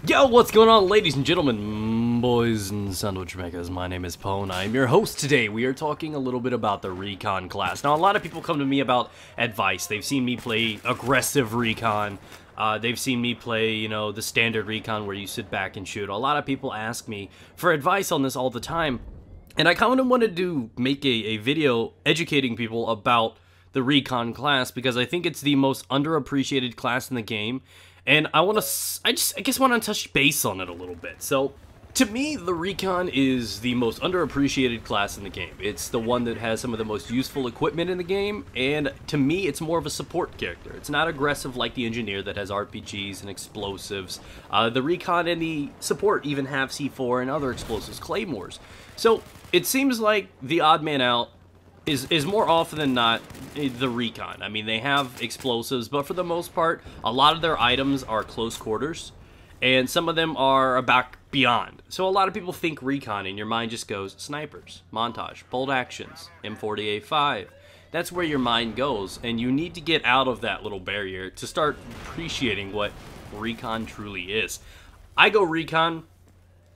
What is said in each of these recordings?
Yo, what's going on, ladies and gentlemen, boys and sandwich makers? My name is Pwn. I'm your host today. We are talking a little bit about the Recon class. Now, a lot of people come to me about advice. They've seen me play aggressive Recon. They've seen me play, you know, the standard Recon where you sit back and shoot. A lot of people ask me for advice on this all the time. And I kind of wanted to make a video educating people about the Recon class because I think it's the most underappreciated class in the game. And I guess want to touch base on it a little bit. So, to me, the Recon is the most underappreciated class in the game. It's the one that has some of the most useful equipment in the game, and to me, it's more of a support character. It's not aggressive like the Engineer that has RPGs and explosives. The Recon and the support even have C4 and other explosives, claymores. So, it seems like the odd man out is more often than not the Recon. I mean, they have explosives, but for the most part, a lot of their items are close quarters, and some of them are about beyond. So a lot of people think Recon, and your mind just goes, snipers, montage, bolt actions, M40A5. That's where your mind goes, and you need to get out of that little barrier to start appreciating what Recon truly is. I go Recon,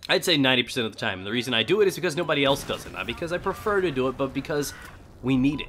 I'd say 90% of the time. And the reason I do it is because nobody else does it. Not because I prefer to do it, but because we need it.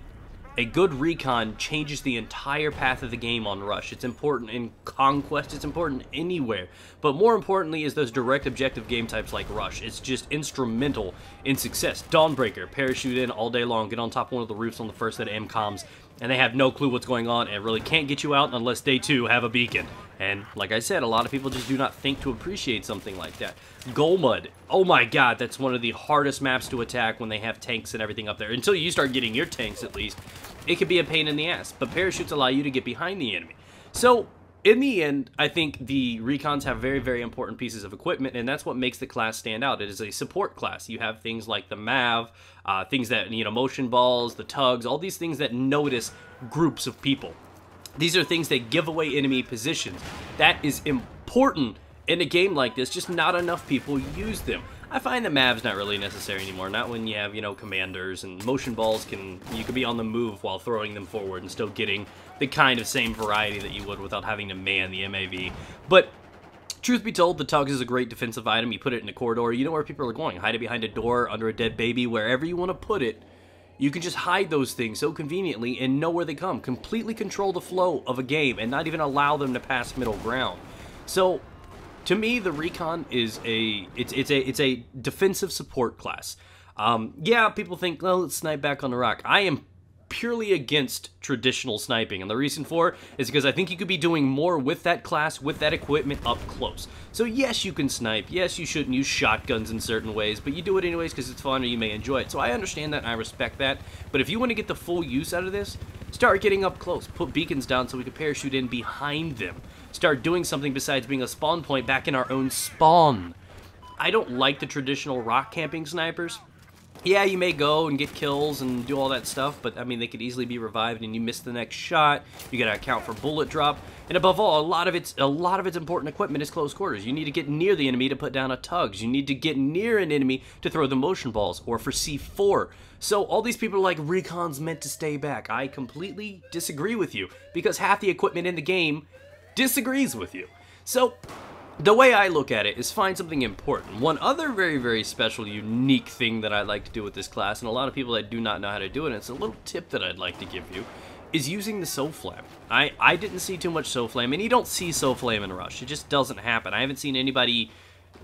A good Recon changes the entire path of the game on Rush. It's important in Conquest, it's important anywhere. But more importantly is those direct objective game types like Rush. It's just instrumental in success. Dawnbreaker, parachute in all day long, get on top of one of the roofs on the first set of MCOMs, and they have no clue what's going on and really can't get you out unless they too have a beacon. And like I said, a lot of people just do not think to appreciate something like that. Golmud, oh my god, that's one of the hardest maps to attack when they have tanks and everything up there. Until you start getting your tanks, at least, it can be a pain in the ass. But parachutes allow you to get behind the enemy. So, in the end, I think the Recons have very, very important pieces of equipment, and that's what makes the class stand out. It is a support class. You have things like the MAV, things that, you know, motion balls, the tugs, all these things that notice groups of people. These are things that give away enemy positions. That is important in a game like this, just not enough people use them. I find that MAV's not really necessary anymore, not when you have, you know, commanders, and motion balls you can be on the move while throwing them forward and still getting the kind of same variety that you would without having to man the MAV. But truth be told, the tugs is a great defensive item. You put it in a corridor, you know where people are going. Hide it behind a door, under a dead baby, wherever you want to put it. You can just hide those things so conveniently and know where they come. Completely control the flow of a game and not even allow them to pass middle ground. So, to me, the Recon is it's a defensive support class. Yeah, people think, well, let's snipe back on the rock. I am purely against traditional sniping, and the reason for is because I think you could be doing more with that class, with that equipment up close. So yes, you can snipe, yes, you shouldn't use shotguns in certain ways, but you do it anyways because it's fun or you may enjoy it. So I understand that and I respect that, but if you want to get the full use out of this, start getting up close, put beacons down so we can parachute in behind them, start doing something besides being a spawn point back in our own spawn. I don't like the traditional rock camping snipers. Yeah, you may go and get kills and do all that stuff, but I mean, they could easily be revived and you miss the next shot. You gotta account for bullet drop, and above all, a lot of its important equipment is close quarters. You need to get near the enemy to put down a tugs. You need to get near an enemy to throw the motion balls or for C4. So all these people are like, Recon's meant to stay back. I completely disagree with you because half the equipment in the game disagrees with you. So the way I look at it is find something important. One other very, very special, unique thing that I like to do with this class, and a lot of people that do not know how to do it, and it's a little tip that I'd like to give you, is using the SoFlam. I didn't see too much SoFlam, and you don't see SoFlam in Rush. It just doesn't happen. I haven't seen anybody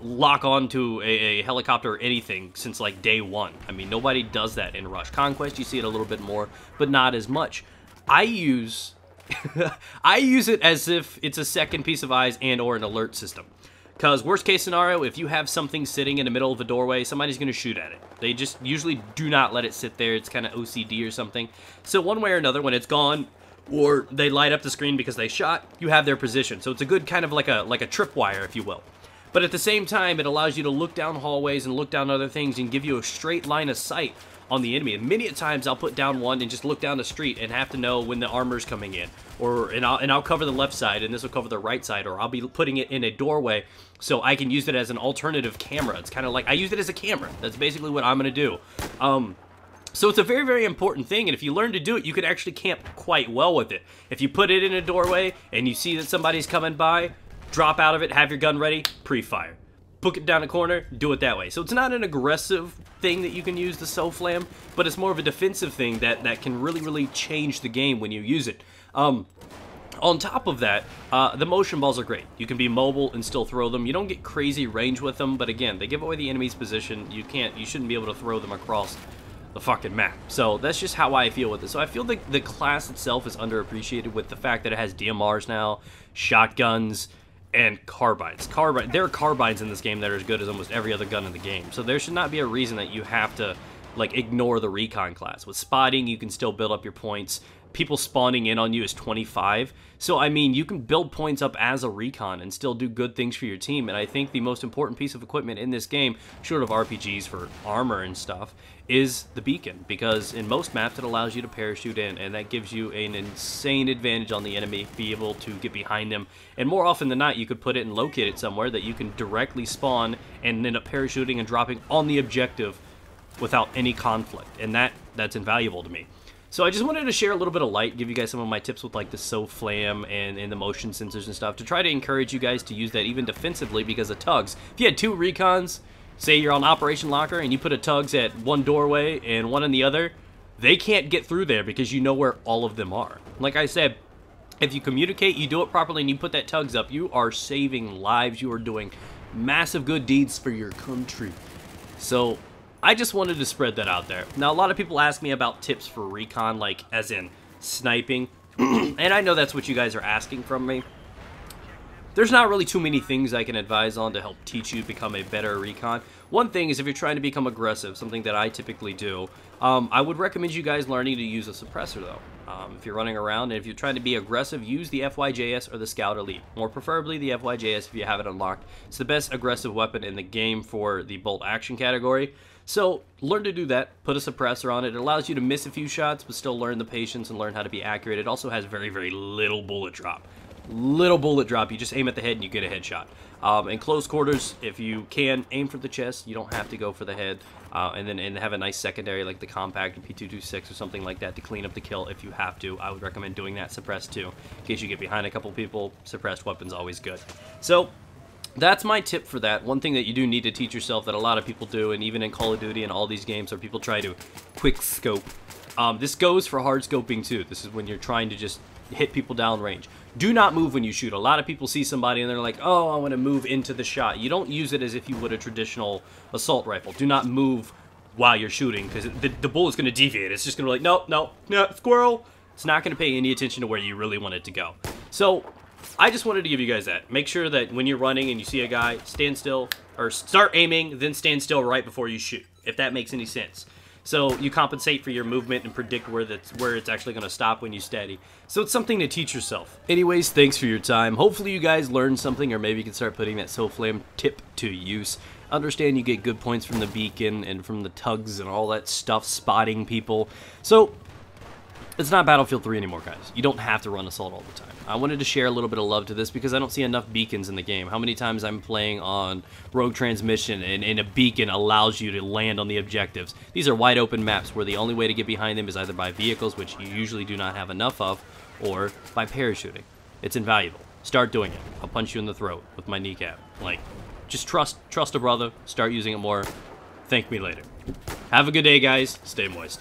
lock onto a helicopter or anything since like day one. I mean, nobody does that in Rush. Conquest, you see it a little bit more, but not as much. I use it as if it's a second piece of eyes and or an alert system. Because worst case scenario, if you have something sitting in the middle of a doorway, somebody's going to shoot at it. They just usually do not let it sit there. It's kind of OCD or something. So one way or another, when it's gone, or they light up the screen because they shot, you have their position. So it's a good kind of like a tripwire, if you will. But at the same time, it allows you to look down hallways and look down other things and give you a straight line of sight on the enemy. And many times I'll put down one and just look down the street and have to know when the armor's coming in, and I'll cover the left side and this will cover the right side, or I'll be putting it in a doorway so I can use it as an alternative camera. It's kind of like I use it as a camera. That's basically what I'm gonna do. So it's a very, very important thing, and if you learn to do it, you can actually camp quite well with it. If you put it in a doorway and you see that somebody's coming by, drop out of it, have your gun ready, pre-fire. Book it down a corner, do it that way. So it's not an aggressive thing that you can use the SoFlam, but it's more of a defensive thing that can really change the game when you use it. On top of that, the motion balls are great. You can be mobile and still throw them. You don't get crazy range with them, but again, they give away the enemy's position. You shouldn't be able to throw them across the fucking map. So that's just how I feel with it. So I feel like the class itself is underappreciated with the fact that it has DMRs now, shotguns, and carbines. There are carbines in this game that are as good as almost every other gun in the game. So there should not be a reason that you have to like ignore the Recon class. With spotting, you can still build up your points. People spawning in on you is 25. So, I mean, you can build points up as a Recon and still do good things for your team. And I think the most important piece of equipment in this game, short of RPGs for armor and stuff, is the beacon. Because in most maps, it allows you to parachute in, and that gives you an insane advantage on the enemy, be able to get behind them. And more often than not, you could put it and locate it somewhere that you can directly spawn and end up parachuting and dropping on the objective without any conflict. And that's invaluable to me. So I just wanted to share a little bit of light, give you guys some of my tips with like the SoFlam and the motion sensors and stuff to try to encourage you guys to use that even defensively because of tugs. If you had two Recons, say you're on Operation Locker and you put a tugs at one doorway and one in the other, they can't get through there because you know where all of them are. Like I said, if you communicate, you do it properly, and you put that tugs up, you are saving lives. You are doing massive good deeds for your country. So I just wanted to spread that out there. Now, a lot of people ask me about tips for Recon, like, as in sniping. And I know that's what you guys are asking from me. There's not really too many things I can advise on to help teach you to become a better Recon. One thing is if you're trying to become aggressive, something that I typically do, I would recommend you guys learning to use a suppressor, though. If you're running around and if you're trying to be aggressive, use the FYJS or the Scout Elite. More preferably the FYJS if you have it unlocked. It's the best aggressive weapon in the game for the bolt action category. So learn to do that. Put a suppressor on it. It allows you to miss a few shots, but still learn the patience and learn how to be accurate. It also has very little bullet drop. Little bullet drop. You just aim at the head and you get a headshot. In close quarters, if you can, aim for the chest. You don't have to go for the head. And have a nice secondary like the compact or P226 or something like that to clean up the kill if you have to. I would recommend doing that suppressed too. In case you get behind a couple people, suppressed weapon's always good. So that's my tip for that. One thing that you do need to teach yourself that a lot of people do, and even in Call of Duty and all these games where people try to quick scope. This goes for hard scoping too. This is when you're trying to just hit people down range. Do not move when you shoot. A lot of people see somebody and they're like, oh, I want to move into the shot. You don't use it as if you would a traditional assault rifle. Do not move while you're shooting because the bullet's going to deviate. It's just going to be like, no, squirrel. It's not going to pay any attention to where you really want it to go. So I just wanted to give you guys that. Make sure that when you're running and you see a guy, stand still, or start aiming, then stand still right before you shoot, if that makes any sense. So you compensate for your movement and predict where it's actually going to stop when you steady. So it's something to teach yourself. Anyways, thanks for your time. Hopefully you guys learned something, or maybe you can start putting that SoFlam tip to use. Understand you get good points from the beacon and from the tugs and all that stuff, spotting people. So it's not Battlefield 3 anymore, guys. You don't have to run assault all the time. I wanted to share a little bit of love to this because I don't see enough beacons in the game. How many times I'm playing on Rogue Transmission and a beacon allows you to land on the objectives. These are wide open maps where the only way to get behind them is either by vehicles, which you usually do not have enough of, or by parachuting. It's invaluable. Start doing it. I'll punch you in the throat with my kneecap. Like, just trust a brother. Start using it more. Thank me later. Have a good day, guys. Stay moist.